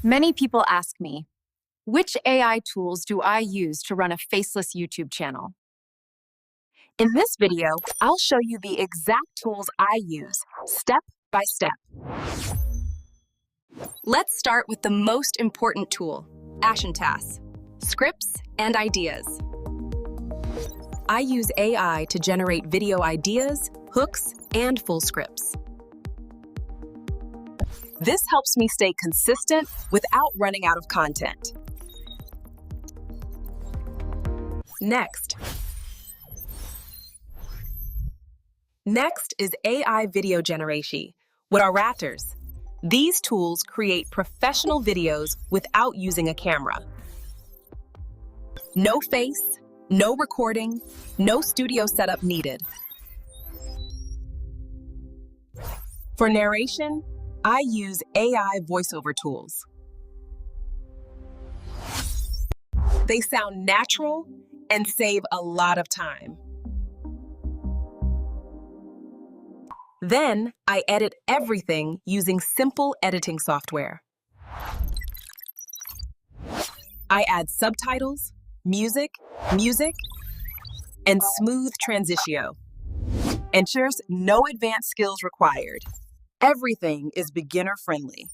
Many people ask me, which AI tools do I use to run a faceless YouTube channel? In this video, I'll show you the exact tools I use, step by step. Let's start with the most important tool, Ashantas, scripts and ideas. I use AI to generate video ideas, hooks, and full scripts. This helps me stay consistent without running out of content. Next is AI video generation with our Ratters. These tools create professional videos without using a camera. No face, no recording, no studio setup needed. For narration, I use AI voiceover tools. They sound natural and save a lot of time. Then I edit everything using simple editing software. I add subtitles, music, and smooth transitio. Ensures no advanced skills required. Everything is beginner-friendly.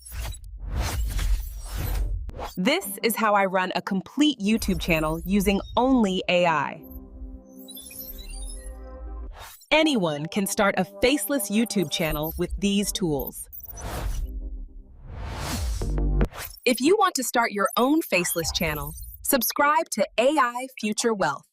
This is how I run a complete YouTube channel using only AI. Anyone can start a faceless YouTube channel with these tools. If you want to start your own faceless channel, subscribe to AI Future Wealth.